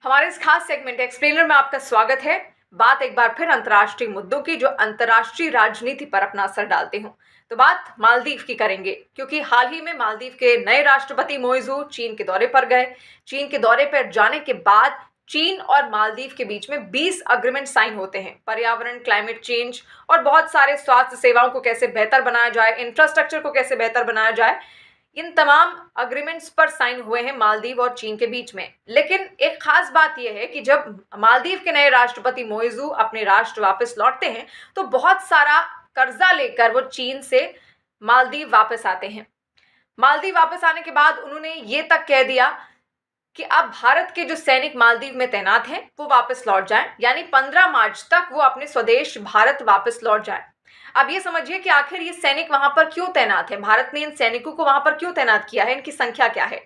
हमारे इस खास सेगमेंट एक्सप्लेनर में आपका स्वागत है। बात एक बार फिर अंतर्राष्ट्रीय मुद्दों की जो अंतर्राष्ट्रीय राजनीति पर अपना असर डालते हों। तो बात मालदीव की करेंगे, क्योंकि हाल ही में मालदीव के नए राष्ट्रपति मोइजू चीन के दौरे पर गए। चीन के दौरे पर जाने के बाद चीन और मालदीव के बीच में 20 अग्रीमेंट साइन होते हैं। पर्यावरण, क्लाइमेट चेंज और बहुत सारे स्वास्थ्य सेवाओं को कैसे बेहतर बनाया जाए, इंफ्रास्ट्रक्चर को कैसे बेहतर बनाया जाए, इन तमाम अग्रीमेंट्स पर साइन हुए हैं मालदीव और चीन के बीच में। लेकिन एक खास बात यह है कि जब मालदीव के नए राष्ट्रपति मोइजू अपने राष्ट्र वापस लौटते हैं तो बहुत सारा कर्जा लेकर वो चीन से मालदीव वापस आते हैं। मालदीव वापस आने के बाद उन्होंने ये तक कह दिया कि अब भारत के जो सैनिक मालदीव में तैनात हैं वो वापस लौट जाएं, यानी 15 मार्च तक वो अपने स्वदेश भारत वापस लौट जाएं। अब ये समझिए कि आखिर ये सैनिक वहां पर क्यों तैनात है, भारत ने इन सैनिकों को वहां पर क्यों तैनात किया है, इनकी संख्या क्या है।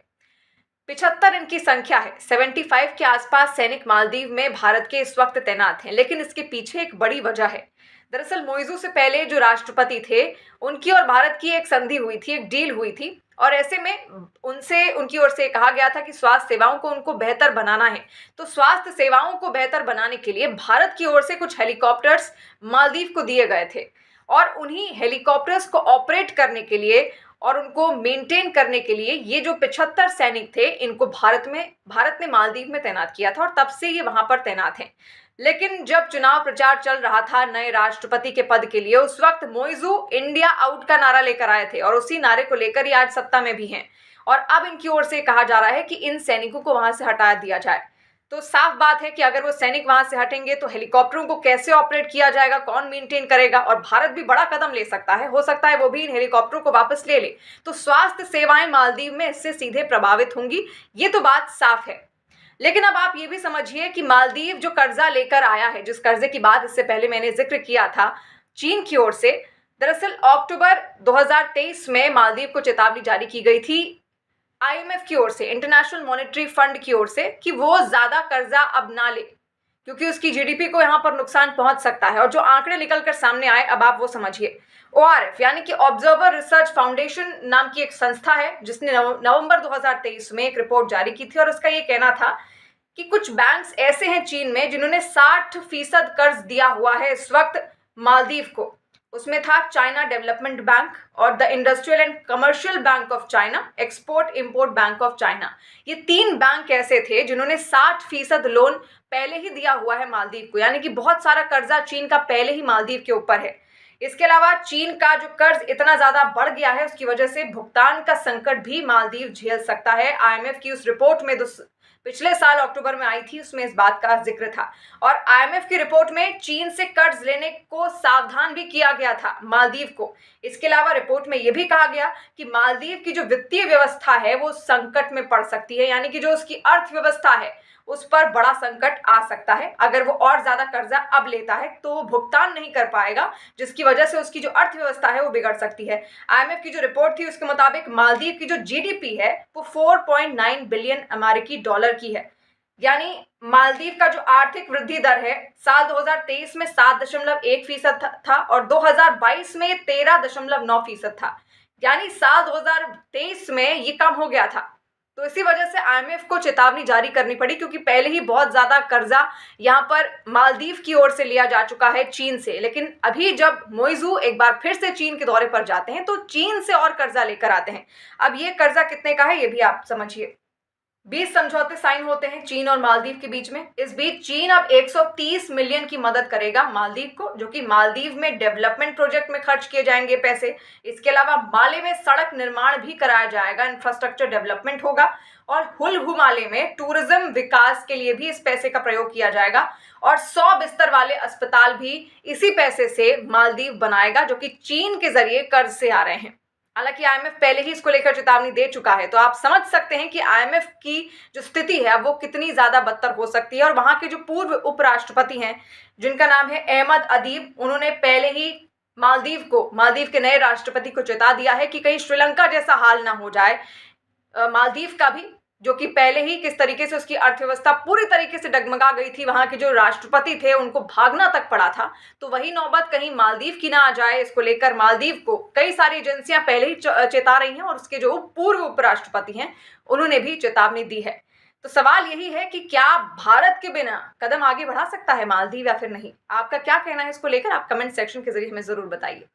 75 इनकी संख्या है। 75 के आसपास सैनिक मालदीव में भारत के इस वक्त तैनात हैं। लेकिन इसके पीछे एक बड़ी वजह है। दरअसल मोइजू से पहले जो राष्ट्रपति थे उनकी और भारत की एक संधि हुई थी, एक डील हुई थी, और ऐसे में उनकी ओर से कहा गया था कि स्वास्थ्य सेवाओं को उनको बेहतर बनाना है। तो स्वास्थ्य सेवाओं को बेहतर बनाने के लिए भारत की ओर से कुछ हेलीकॉप्टर्स मालदीव को दिए गए थे, और उन्हीं हेलीकॉप्टर्स को ऑपरेट करने के लिए और उनको मेंटेन करने के लिए ये जो 75 सैनिक थे इनको भारत ने मालदीव में तैनात किया था, और तब से ये वहां पर तैनात हैं। लेकिन जब चुनाव प्रचार चल रहा था नए राष्ट्रपति के पद के लिए, उस वक्त मोइजू इंडिया आउट का नारा लेकर आए थे, और उसी नारे को लेकर ही आज सत्ता में भी हैं। और अब इनकी ओर से कहा जा रहा है कि इन सैनिकों को वहां से हटा दिया जाए। तो साफ बात है कि अगर वो सैनिक वहां से हटेंगे तो हेलीकॉप्टरों को कैसे ऑपरेट किया जाएगा, कौन मेंटेन करेगा, और भारत भी बड़ा कदम ले सकता है, हो सकता है वो भी इन हेलीकॉप्टरों को वापस ले ले। तो स्वास्थ्य सेवाएं मालदीव में इससे सीधे प्रभावित होंगी, ये तो बात साफ है। लेकिन अब आप ये भी समझिए कि मालदीव जो कर्जा लेकर आया है, जिस कर्जे की बात इससे पहले मैंने जिक्र किया था चीन की ओर से, दरअसल अक्टूबर 2023 में मालदीव को चेतावनी जारी की गई थी आईएमएफ की ओर से, इंटरनेशनल मॉनेटरी फंड की ओर से, कि वो ज्यादा कर्जा अब ना ले, क्योंकि उसकी जीडीपी को यहां पर नुकसान पहुंच सकता है। और जो आंकड़े निकलकर सामने आए, अब आप वो समझिए। ओआरएफ यानी कि ऑब्जर्वर रिसर्च फाउंडेशन नाम की एक संस्था है, जिसने नवंबर 2023 में एक रिपोर्ट जारी की थी, और उसका ये कहना था कि कुछ बैंक्स ऐसे हैं चीन में जिन्होंने 60% कर्ज दिया हुआ है इस वक्त मालदीव को। उसमें था चाइना डेवलपमेंट बैंक और the industrial and commercial bank of China, export import bank of China. ये 3 बैंक ऐसे थे जिन्होंने 60% लोन पहले ही दिया हुआ है मालदीव को, यानी कि बहुत सारा कर्जा चीन का पहले ही मालदीव के ऊपर है। इसके अलावा चीन का जो कर्ज इतना ज्यादा बढ़ गया है, उसकी वजह से भुगतान का संकट भी मालदीव झेल सकता है। आईएमएफ की उस रिपोर्ट में पिछले साल अक्टूबर में आई थी, उसमें इस बात का जिक्र था। और आईएमएफ की रिपोर्ट में चीन से कर्ज लेने को सावधान भी किया गया था मालदीव को। इसके अलावा रिपोर्ट में यह भी कहा गया कि मालदीव की जो वित्तीय व्यवस्था है वो संकट में पड़ सकती है, यानी कि जो उसकी अर्थव्यवस्था है उस पर बड़ा संकट आ सकता है। अगर वो और ज्यादा कर्जा अब लेता है तो वो भुगतान नहीं कर पाएगा, जिसकी वजह से उसकी जो अर्थव्यवस्था है वो बिगड़ सकती है। आईएमएफ की जो रिपोर्ट थी उसके मुताबिक मालदीव की जो जीडीपी है वो 4.9 बिलियन अमेरिकी डॉलर की है, यानी मालदीव का जो आर्थिक वृद्धि दर है साल 2023 में 7.1% था, और 2022 में 13.9% था, यानी साल 2023 में ये कम हो गया था। तो इसी वजह से आईएमएफ को चेतावनी जारी करनी पड़ी, क्योंकि पहले ही बहुत ज्यादा कर्जा यहाँ पर मालदीव की ओर से लिया जा चुका है चीन से। लेकिन अभी जब मोइजू एक बार फिर से चीन के दौरे पर जाते हैं तो चीन से और कर्जा लेकर आते हैं। अब ये कर्जा कितने का है ये भी आप समझिए। 20 समझौते साइन होते हैं चीन और मालदीव के बीच में। इस बीच चीन अब 130 मिलियन की मदद करेगा मालदीव को, जो कि मालदीव में डेवलपमेंट प्रोजेक्ट में खर्च किए जाएंगे पैसे। इसके अलावा माले में सड़क निर्माण भी कराया जाएगा, इंफ्रास्ट्रक्चर डेवलपमेंट होगा, और हुल माले में टूरिज्म विकास के लिए भी इस पैसे का प्रयोग किया जाएगा। और 100 बिस्तर वाले अस्पताल भी इसी पैसे से मालदीव बनाएगा, जो कि चीन के जरिए कर्ज से आ रहे हैं। हालांकि आईएमएफ पहले ही इसको लेकर चेतावनी दे चुका है, तो आप समझ सकते हैं कि आईएमएफ की जो स्थिति है वो कितनी ज्यादा बदतर हो सकती है। और वहां के जो पूर्व उपराष्ट्रपति हैं जिनका नाम है अहमद अदीब, उन्होंने पहले ही मालदीव के नए राष्ट्रपति को चेता दिया है कि कहीं श्रीलंका जैसा हाल ना हो जाए मालदीव का भी, जो कि पहले ही किस तरीके से उसकी अर्थव्यवस्था पूरी तरीके से डगमगा गई थी, वहां के जो राष्ट्रपति थे उनको भागना तक पड़ा था। तो वही नौबत कहीं मालदीव की ना आ जाए, इसको लेकर मालदीव को कई सारी एजेंसियां पहले ही चेता रही हैं, और उसके जो पूर्व उपराष्ट्रपति हैं उन्होंने भी चेतावनी दी है। तो सवाल यही है कि क्या भारत के बिना कदम आगे बढ़ा सकता है मालदीव या फिर नहीं? आपका क्या कहना है इसको लेकर? आप कमेंट सेक्शन के ज़रिए हमें ज़रूर बताइए।